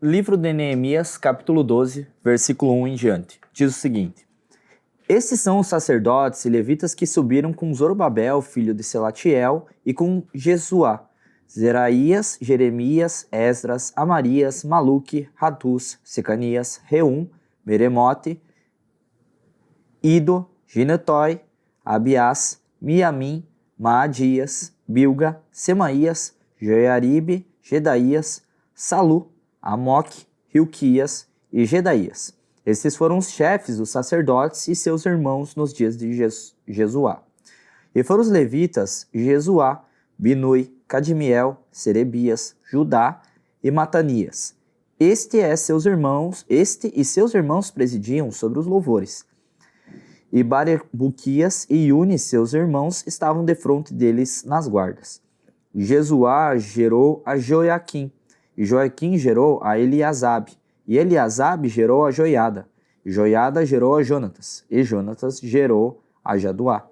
Livro de Neemias, capítulo 12, versículo 1 em diante. Diz o seguinte: Estes são os sacerdotes e levitas que subiram com Zorobabel, filho de Selatiel, e com Jesuá, Zeraías, Jeremias, Esdras, Amarias, Maluque, Hatus, Secanias, Reum, Meremote, Ido, Ginetói, Abiás, Miamim, Maadias, Bilga, Semaías, Joiaribe, Gedaías, Salu, Amoque, Hilquias e Gedaías. Estes foram os chefes dos sacerdotes e seus irmãos nos dias de Jesuá. E foram os levitas Jesuá, Binui, Cadmiel, Serebias, Judá e Matanias. Este e seus irmãos presidiam sobre os louvores. E Barebuquias e Uni, seus irmãos, estavam defronte deles nas guardas. Jesuá gerou a Joiaquim, e Joaquim gerou a Eliasabe, e Eliasabe gerou a Joiada, e Joiada gerou a Jonatas, e Jonatas gerou a Jaduá.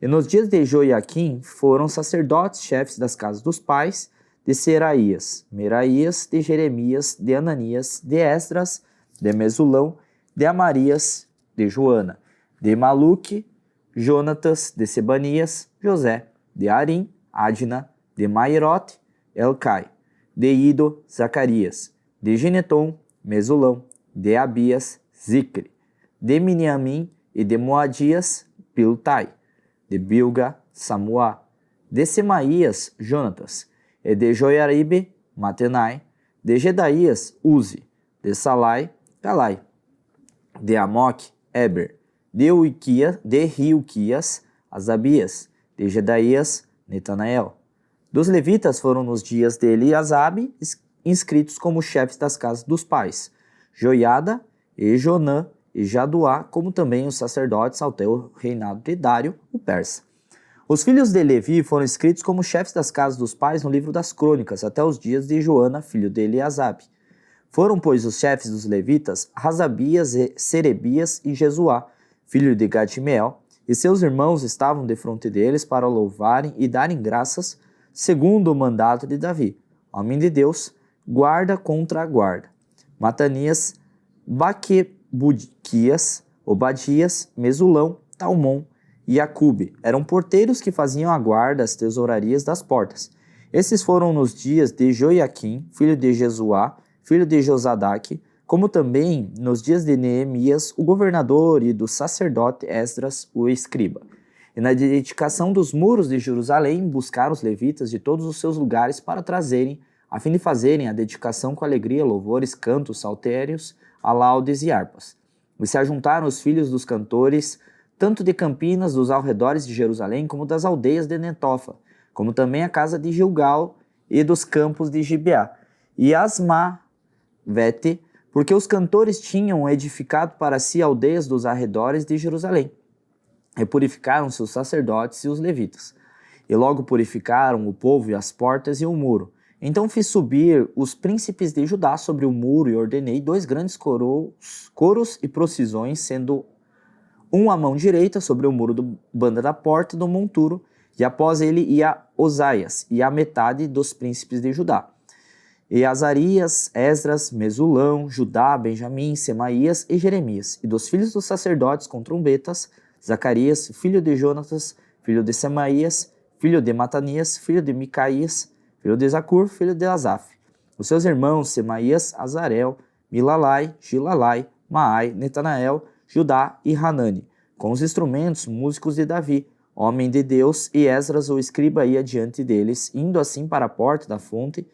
E nos dias de Joiaquim foram sacerdotes chefes das casas dos pais, de Seraías, Meraías, de Jeremias, de Ananias, de Esdras, de Mesulão, de Amarias, de Joana, de Maluque, Jonatas, de Sebanias, José, de Arim, Adna, de Mairote, Elcai, de Ido, Zacarias, de Gineton, Mesulão, de Abias, Zicre, de Miniamim e de Moadias, Piltai, de Bilga, Samuá, de Semaías, Jonatas, e de Joiaribe, Matenai, de Gedaías, Uzi, de Salai, Galai, de Amoque, Eber, de Hilquias, Asabias, de Gedaías, Netanael. Dos levitas foram nos dias de Eliasabe inscritos como chefes das casas dos pais, Joiada, e Jonã e Jaduá, como também os sacerdotes até o reinado de Dário, o persa. Os filhos de Levi foram escritos como chefes das casas dos pais no livro das crônicas, até os dias de Joana, filho de Eliasabe. Foram, pois, os chefes dos levitas Hasabias, Serebias e Jesuá, filho de Gadmiel, e seus irmãos estavam defronte deles para louvarem e darem graças, segundo o mandato de Davi, homem de Deus, guarda contra a guarda. Matanias, Baquebuquias, Obadias, Mesulão, Talmon e Acube eram porteiros que faziam a guarda às tesourarias das portas. Esses foram nos dias de Joiaquim, filho de Jesuá, filho de Josadaque, como também nos dias de Neemias, o governador, e do sacerdote Esdras, o escriba. E na dedicação dos muros de Jerusalém, buscaram os levitas de todos os seus lugares para trazerem, a fim de fazerem a dedicação com alegria, louvores, cantos, saltérios, alaudes e harpas. E se ajuntaram os filhos dos cantores, tanto de Campinas, dos arredores de Jerusalém, como das aldeias de Netofa, como também a casa de Gilgal e dos campos de Gibeá, e Asmavete, porque os cantores tinham edificado para si aldeias dos arredores de Jerusalém. E purificaram seus sacerdotes e os levitas. E logo purificaram o povo e as portas e o muro. Então fiz subir os príncipes de Judá sobre o muro e ordenei 2 grandes coros e procissões, sendo um à mão direita sobre o muro do banda da porta do monturo, e após ele ia Osaias e a metade dos príncipes de Judá. E Azarias, Esdras, Mesulão, Judá, Benjamim, Semaías e Jeremias, e dos filhos dos sacerdotes com trombetas, Zacarias, filho de Jonatas, filho de Semaías, filho de Matanias, filho de Micaías, filho de Zacur, filho de Asaf. Os seus irmãos Semaías, Azarel, Milalai, Gilalai, Maai, Netanael, Judá e Hanani, com os instrumentos músicos de Davi, homem de Deus, e Esdras o escriba ia diante deles, indo assim para a porta da fonte,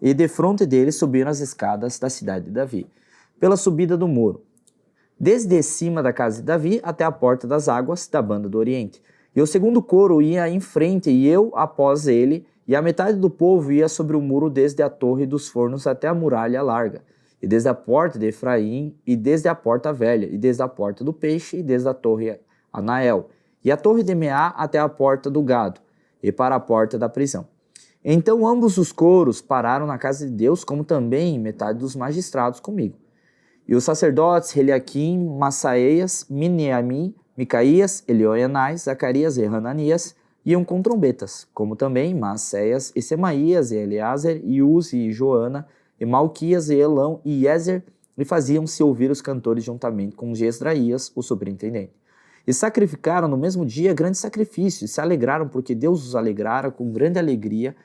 e defronte deles subiram as escadas da cidade de Davi, pela subida do muro, desde cima da casa de Davi até a porta das águas da banda do Oriente. E o segundo coro ia em frente e eu após ele, e a metade do povo ia sobre o muro desde a torre dos fornos até a muralha larga, e desde a porta de Efraim, e desde a porta velha, e desde a porta do peixe, e desde a torre Anael, e a torre de Meá até a porta do gado, e para a porta da prisão. Então ambos os coros pararam na casa de Deus, como também metade dos magistrados comigo. E os sacerdotes Eliaquim, Massaeias, Miniamim, Micaías, Elioenai, Zacarias e Hananias iam com trombetas, como também Maaseias e Semaías e Eleazer e Uzi e Joana e Malquias, e Elão e Ezer, e faziam-se ouvir os cantores juntamente com Jesdraías, o superintendente. E sacrificaram no mesmo dia grande sacrifício, e se alegraram porque Deus os alegrara com grande alegria,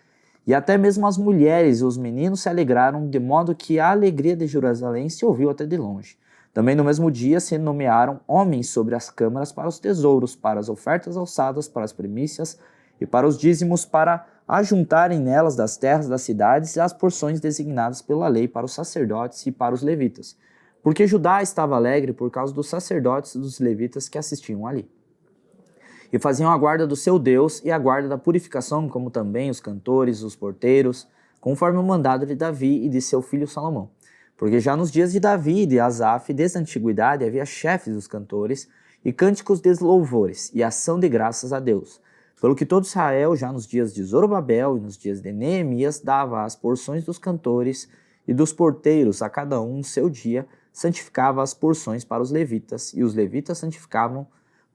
e até mesmo as mulheres e os meninos se alegraram, de modo que a alegria de Jerusalém se ouviu até de longe. Também no mesmo dia se nomearam homens sobre as câmaras para os tesouros, para as ofertas alçadas, para as primícias e para os dízimos, para ajuntarem nelas das terras das cidades as porções designadas pela lei para os sacerdotes e para os levitas. Porque Judá estava alegre por causa dos sacerdotes e dos levitas que assistiam ali. E faziam a guarda do seu Deus e a guarda da purificação, como também os cantores, os porteiros, conforme o mandado de Davi e de seu filho Salomão. Porque já nos dias de Davi e de Asaf, desde a antiguidade, havia chefes dos cantores e cânticos de louvores e ação de graças a Deus. Pelo que todo Israel, já nos dias de Zorobabel e nos dias de Neemias, dava as porções dos cantores e dos porteiros a cada um seu dia, santificava as porções para os levitas, e os levitas santificavam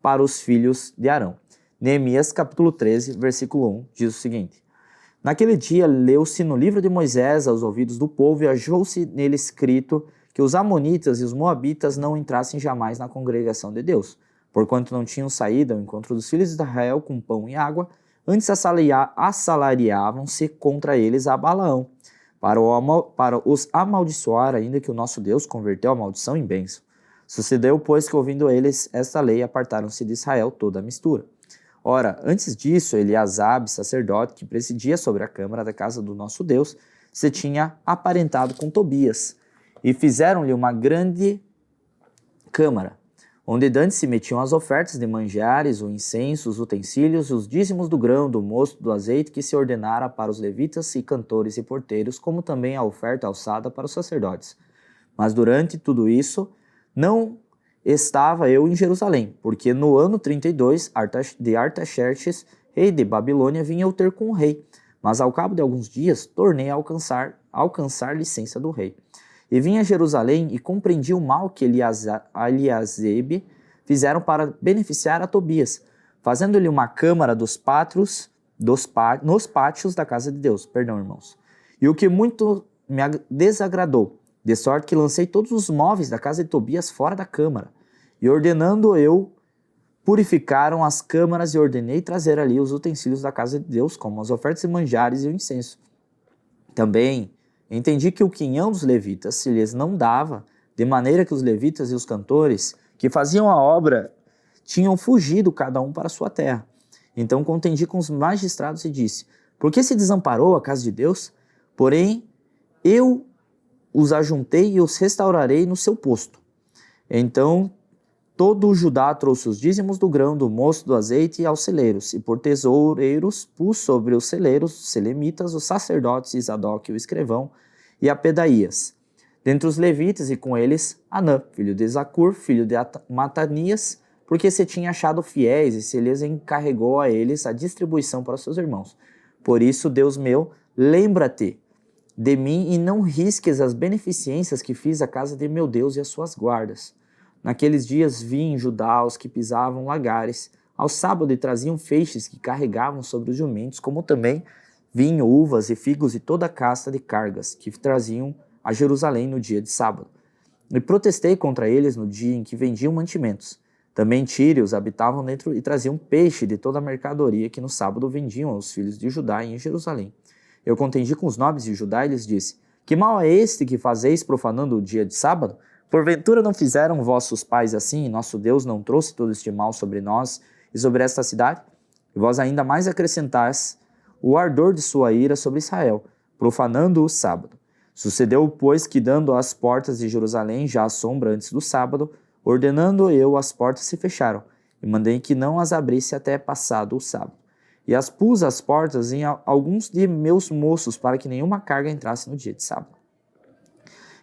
para os filhos de Arão. Neemias capítulo 13, versículo 1, diz o seguinte: Naquele dia leu-se no livro de Moisés aos ouvidos do povo e achou-se nele escrito que os amonitas e os moabitas não entrassem jamais na congregação de Deus, porquanto não tinham saído ao encontro dos filhos de Israel com pão e água, antes assalariavam-se contra eles a Balaão, para os amaldiçoar, ainda que o nosso Deus converteu a maldição em bênção. Sucedeu, pois, que ouvindo eles esta lei, apartaram-se de Israel toda a mistura. Ora, antes disso, Eliasabe, sacerdote, que presidia sobre a câmara da casa do nosso Deus, se tinha aparentado com Tobias, e fizeram-lhe uma grande câmara, onde dantes se metiam as ofertas de manjares, o incenso, os utensílios, os dízimos do grão, do mosto, do azeite, que se ordenara para os levitas e cantores e porteiros, como também a oferta alçada para os sacerdotes. Mas durante tudo isso, não estava eu em Jerusalém, porque no ano 32 de Artaxerxes, rei de Babilônia, vinha eu ter com o rei. Mas ao cabo de alguns dias, tornei a alcançar licença do rei. E vim a Jerusalém e compreendi o mal que Eliasebe fizeram para beneficiar a Tobias, fazendo-lhe uma câmara nos pátios da casa de Deus. Perdão, irmãos. E o que muito me desagradou, de sorte que lancei todos os móveis da casa de Tobias fora da câmara. E ordenando eu, purificaram as câmaras e ordenei trazer ali os utensílios da casa de Deus, como as ofertas e manjares e o incenso. Também entendi que o quinhão dos levitas se lhes não dava, de maneira que os levitas e os cantores que faziam a obra tinham fugido cada um para sua terra. Então contendi com os magistrados e disse: Por que se desamparou a casa de Deus? Porém, eu os ajuntei e os restaurarei no seu posto. Então todo o Judá trouxe os dízimos do grão, do mosto, do azeite aos celeiros, e por tesoureiros pus sobre os celeiros os selemitas, os sacerdotes, Isadoc, o escrivão, e a Pedaías. Dentre os levitas, e com eles Anã, filho de Zacur, filho de Matanias, porque se tinha achado fiéis, e se lhes encarregou a eles a distribuição para seus irmãos. Por isso, Deus meu, lembra-te de mim e não risques as beneficências que fiz à casa de meu Deus e às suas guardas. Naqueles dias vi em Judá os que pisavam lagares, ao sábado e traziam feixes que carregavam sobre os jumentos, como também vinho, uvas e figos e toda a casta de cargas que traziam a Jerusalém no dia de sábado. E protestei contra eles no dia em que vendiam mantimentos. Também tírios habitavam dentro e traziam peixe de toda a mercadoria que no sábado vendiam aos filhos de Judá em Jerusalém. Eu contendi com os nobres de Judá e lhes disse: Que mal é este que fazeis profanando o dia de sábado? Porventura não fizeram vossos pais assim, e nosso Deus não trouxe todo este mal sobre nós e sobre esta cidade? E vós ainda mais acrescentais o ardor de sua ira sobre Israel, profanando o sábado. Sucedeu, pois, que dando as portas de Jerusalém já à sombra antes do sábado, ordenando eu, as portas se fecharam, e mandei que não as abrisse até passado o sábado. E as pus as portas em alguns de meus moços, para que nenhuma carga entrasse no dia de sábado.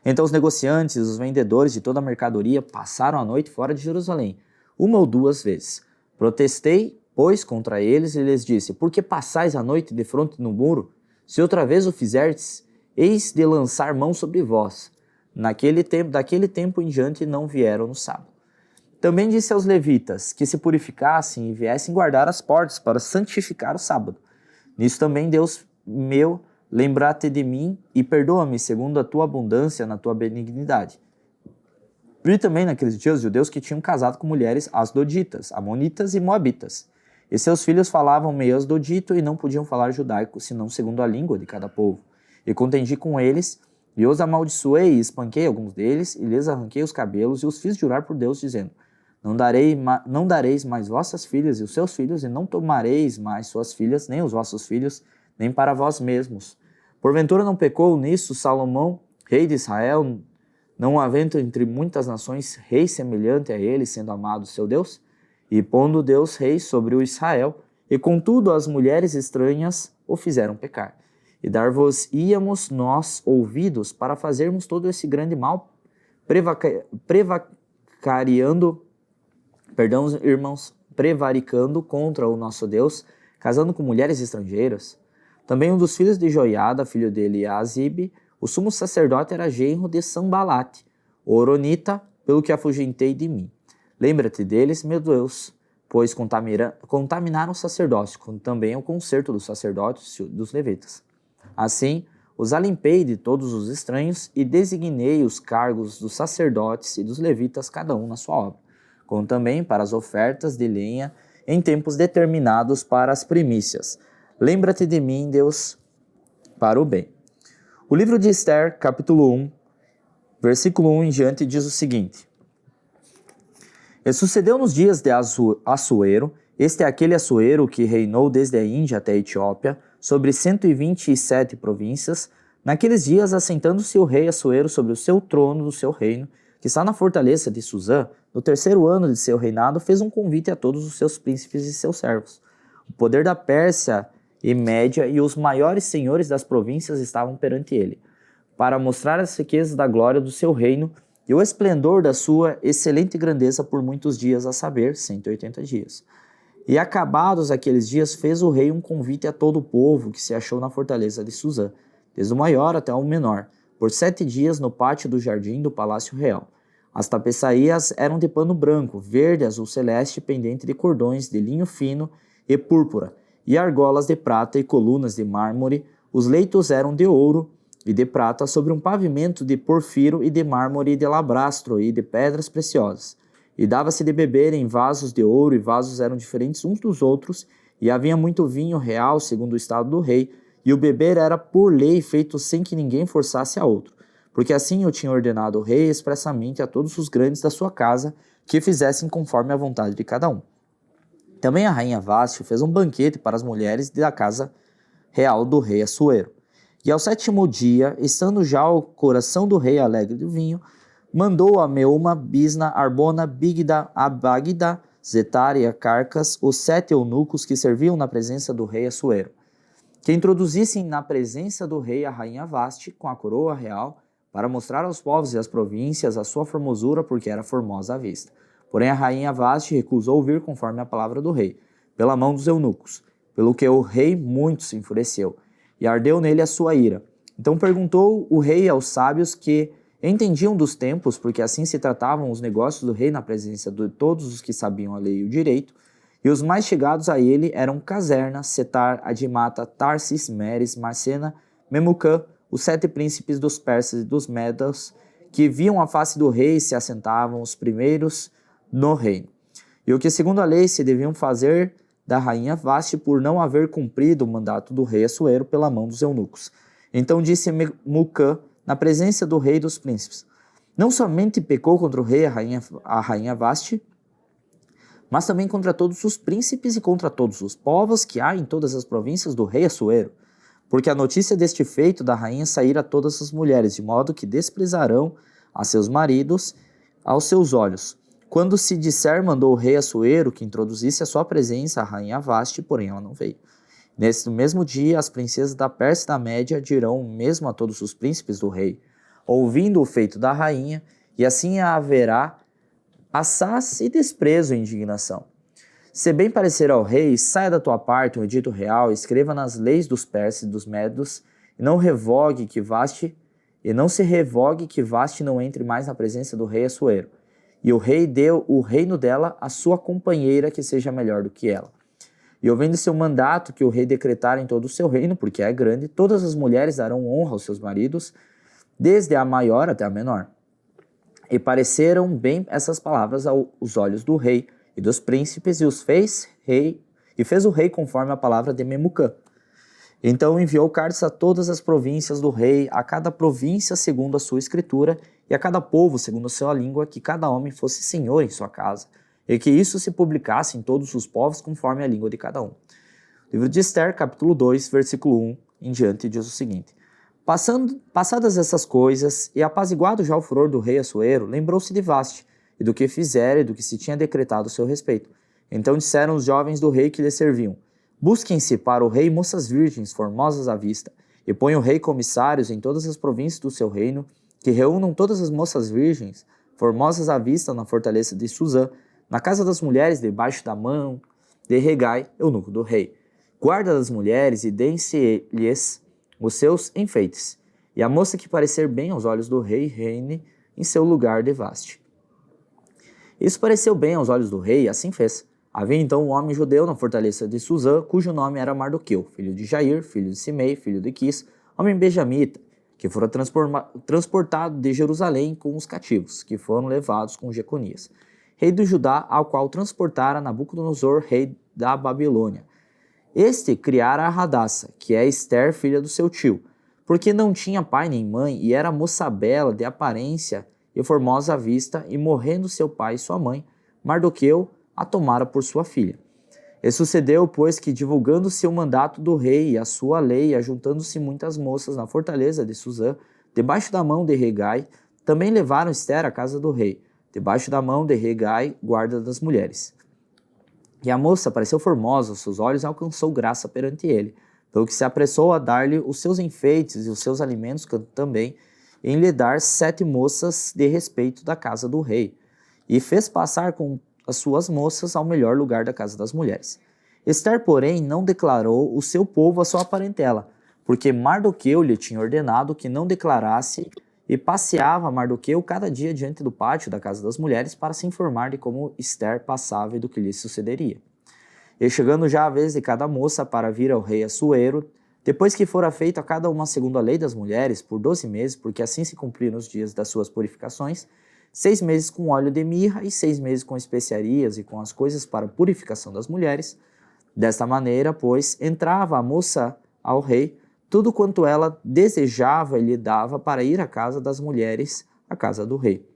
Então os negociantes e os vendedores de toda a mercadoria passaram a noite fora de Jerusalém, uma ou duas vezes. Protestei, pois, contra eles e lhes disse: Por que passais a noite defronte no muro? Se outra vez o fizerdes, eis de lançar mão sobre vós. Daquele tempo em diante não vieram no sábado. Também disse aos levitas que se purificassem e viessem guardar as portas para santificar o sábado. Nisso também Deus meu lembra-te de mim e perdoa-me segundo a tua abundância na tua benignidade. Vi também naqueles dias judeus que tinham casado com mulheres asdoditas, amonitas e moabitas. E seus filhos falavam meio asdodito e não podiam falar judaico, senão segundo a língua de cada povo. E contendi com eles, e os amaldiçoei e espanquei alguns deles, e lhes arranquei os cabelos, e os fiz jurar por Deus, dizendo: não dareis mais vossas filhas e os seus filhos, e não tomareis mais suas filhas, nem os vossos filhos, nem para vós mesmos. Porventura não pecou nisso Salomão, rei de Israel, não havendo entre muitas nações rei semelhante a ele, sendo amado seu Deus? E pondo Deus rei sobre o Israel, e contudo as mulheres estranhas o fizeram pecar. E dar-vos-íamos nós ouvidos para fazermos todo esse grande mal, prevaricando contra o nosso Deus, casando com mulheres estrangeiras. Também um dos filhos de Joiada, filho de Eliasibe, o sumo sacerdote, era genro de Sambalate, o Horonita, pelo que afugentei de mim. Lembra-te deles, meu Deus, pois contaminaram o sacerdócio, como também o concerto dos sacerdotes e dos levitas. Assim, os alimpei de todos os estranhos e designei os cargos dos sacerdotes e dos levitas, cada um na sua obra, como também para as ofertas de lenha em tempos determinados para as primícias. Lembra-te de mim, Deus, para o bem. O livro de Esther, capítulo 1, versículo 1 em diante, diz o seguinte: E sucedeu nos dias de Assuero, este é aquele Assuero que reinou desde a Índia até a Etiópia, sobre 127 províncias. Naqueles dias, assentando-se o rei Assuero sobre o seu trono do seu reino, que está na fortaleza de Suzã, no terceiro ano de seu reinado, fez um convite a todos os seus príncipes e seus servos. O poder da Pérsia e Média e os maiores senhores das províncias estavam perante ele, para mostrar as riquezas da glória do seu reino e o esplendor da sua excelente grandeza por muitos dias, a saber, 180 dias. E acabados aqueles dias, fez o rei um convite a todo o povo que se achou na fortaleza de Suzã, desde o maior até o menor, por 7 dias no pátio do jardim do palácio real. As tapeçarias eram de pano branco, verde, azul celeste, pendente de cordões de linho fino e púrpura, e argolas de prata e colunas de mármore. Os leitos eram de ouro e de prata sobre um pavimento de porfiro e de mármore e de labrastro e de pedras preciosas. E dava-se de beber em vasos de ouro, e vasos eram diferentes uns dos outros, e havia muito vinho real, segundo o estado do rei, e o beber era por lei feito sem que ninguém forçasse a outro, porque assim eu tinha ordenado o rei expressamente a todos os grandes da sua casa que fizessem conforme a vontade de cada um. Também a rainha Vasti fez um banquete para as mulheres da casa real do rei Assuero. E ao 7º dia, estando já o coração do rei alegre do vinho, mandou a Meuma, Bisna, Arbona, Bigda, Abagda, Zetar e Acarcas, os 7 eunucos que serviam na presença do rei Assuero, que introduzissem na presença do rei a rainha Vasti com a coroa real, para mostrar aos povos e às províncias a sua formosura, porque era formosa à vista. Porém a rainha Vasti recusou vir conforme a palavra do rei, pela mão dos eunucos, pelo que o rei muito se enfureceu, e ardeu nele a sua ira. Então perguntou o rei aos sábios que entendiam dos tempos, porque assim se tratavam os negócios do rei na presença de todos os que sabiam a lei e o direito, e os mais chegados a ele eram Caserna, Setar, Adimata, Tarsis, Meres, Marcena, Memucã, os 7 príncipes dos persas e dos medas, que viam a face do rei e se assentavam os primeiros no reino. E o que segundo a lei se deviam fazer da rainha Vasti por não haver cumprido o mandato do rei Assuero pela mão dos eunucos. Então disse Memucã na presença do rei e dos príncipes: não somente pecou contra o rei a rainha Vasti, mas também contra todos os príncipes e contra todos os povos que há em todas as províncias do rei Assuero, porque a notícia deste feito da rainha saíra a todas as mulheres, de modo que desprezarão a seus maridos aos seus olhos. Quando se disser, mandou o rei Assuero que introduzisse a sua presença a rainha Vasti, porém ela não veio. Nesse mesmo dia, as princesas da Pérsia e da Média dirão o mesmo a todos os príncipes do rei, ouvindo o feito da rainha, e assim haverá assaz e desprezo e indignação. Se bem parecer ao rei, saia da tua parte um edito real, escreva nas leis dos persas e dos medos, e não se revogue que Vasti não entre mais na presença do rei Assuero. E o rei deu o reino dela à sua companheira, que seja melhor do que ela. E ouvindo seu mandato que o rei decretara em todo o seu reino, porque é grande, todas as mulheres darão honra aos seus maridos, desde a maior até a menor. E pareceram bem essas palavras aos olhos do rei e dos príncipes, e fez o rei conforme a palavra de Memucã. Então enviou cartas a todas as províncias do rei, a cada província segundo a sua escritura, e a cada povo segundo a sua língua, que cada homem fosse senhor em sua casa, e que isso se publicasse em todos os povos conforme a língua de cada um. Livro de Esther, capítulo 2, versículo 1 em diante, diz o seguinte: Passadas essas coisas, e apaziguado já o furor do rei Assuero, lembrou-se de Vaste, e do que fizera e do que se tinha decretado a seu respeito. Então disseram os jovens do rei que lhe serviam: Busquem-se para o rei moças virgens, formosas à vista, e ponham o rei comissários em todas as províncias do seu reino, que reúnam todas as moças virgens, formosas à vista, na fortaleza de Suzã, na casa das mulheres, debaixo da mão de Regai, eunuco do rei. Guarda das mulheres, e deem-se-lhes os seus enfeites, e a moça que parecer bem aos olhos do rei reine em seu lugar de Vaste. Isso pareceu bem aos olhos do rei, e assim fez. Havia então um homem judeu na fortaleza de Suzã, cujo nome era Mardoqueu, filho de Jair, filho de Simei, filho de Quis, homem benjamita, que fora transportado de Jerusalém com os cativos, que foram levados com Jeconias, rei do Judá, ao qual transportara Nabucodonosor, rei da Babilônia. Este criara a Radassa, que é Esther, filha do seu tio, porque não tinha pai nem mãe, e era moça bela, de aparência e formosa à vista, e morrendo seu pai e sua mãe, Mardoqueu a tomara por sua filha. E sucedeu, pois, que divulgando-se o mandato do rei e a sua lei, e ajuntando-se muitas moças na fortaleza de Suzã, debaixo da mão de Regai, também levaram Esther à casa do rei, debaixo da mão de Regai, guarda das mulheres. E a moça pareceu formosa aos seus olhos e alcançou graça perante ele, pelo que se apressou a dar-lhe os seus enfeites e os seus alimentos também, em lhe dar 7 moças de respeito da casa do rei, e fez passar com as suas moças ao melhor lugar da casa das mulheres. Esther, porém, não declarou o seu povo a sua parentela, porque Mardoqueu lhe tinha ordenado que não declarasse, e passeava Mardoqueu cada dia diante do pátio da casa das mulheres para se informar de como Esther passava e do que lhe sucederia. E chegando já a vez de cada moça para vir ao rei Assuero, depois que fora feito a cada uma segundo a lei das mulheres, por 12 meses, porque assim se cumpriram os dias das suas purificações, 6 meses com óleo de mirra e 6 meses com especiarias e com as coisas para purificação das mulheres. Desta maneira, pois, entrava a moça ao rei, tudo quanto ela desejava e lhe dava para ir à casa das mulheres, à casa do rei.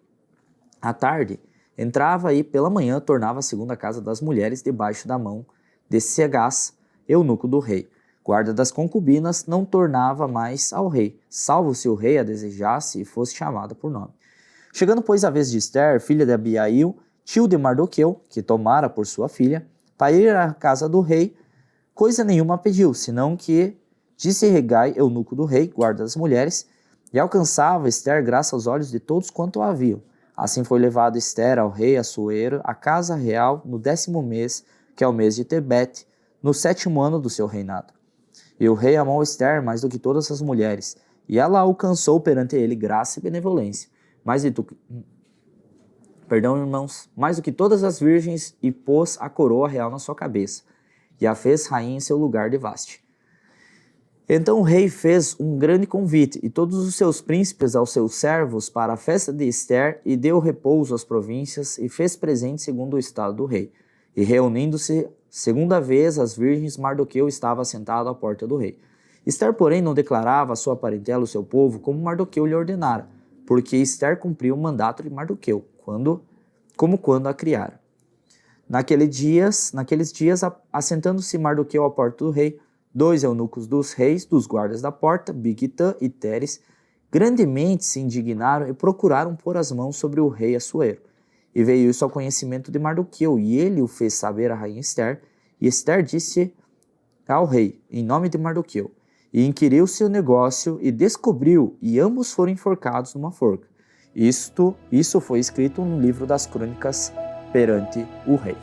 À tarde, entrava e pela manhã tornava a segunda casa das mulheres debaixo da mão de Segás, eunuco do rei. Guarda das concubinas não tornava mais ao rei, salvo se o rei a desejasse e fosse chamada por nome. Chegando, pois, a vez de Esther, filha de Abiail, tio de Mardoqueu, que tomara por sua filha, para ir à casa do rei, coisa nenhuma pediu, senão que disse Regai, eunuco do rei, guarda das mulheres, e alcançava Esther graça aos olhos de todos quanto a haviam. Assim foi levada Esther ao rei Assuero, à casa real, no 10º mês, que é o mês de Tebete, no 7º ano do seu reinado. E o rei amou Esther mais do que todas as mulheres, e ela alcançou perante ele graça e benevolência, mais do que todas as virgens, e pôs a coroa real na sua cabeça, e a fez rainha em seu lugar de Vaste. Então o rei fez um grande convite, e todos os seus príncipes aos seus servos para a festa de Esther, e deu repouso às províncias, e fez presente segundo o estado do rei. E reunindo-se segunda vez as virgens, Mardoqueu estava assentado à porta do rei. Esther, porém, não declarava a sua parentela, o seu povo, como Mardoqueu lhe ordenara, porque Esther cumpriu o mandato de Mardoqueu, como quando a criara. Naqueles dias, assentando-se Mardoqueu à porta do rei, 2 eunucos dos reis, dos guardas da porta, Bigtã e Teres, grandemente se indignaram e procuraram pôr as mãos sobre o rei Assuero. E veio isso ao conhecimento de Mardoqueu, e ele o fez saber à rainha Esther, e Esther disse ao rei, em nome de Mardoqueu, e inquiriu-se o negócio, e descobriu, e ambos foram enforcados numa forca. Isso foi escrito no livro das crônicas perante o rei.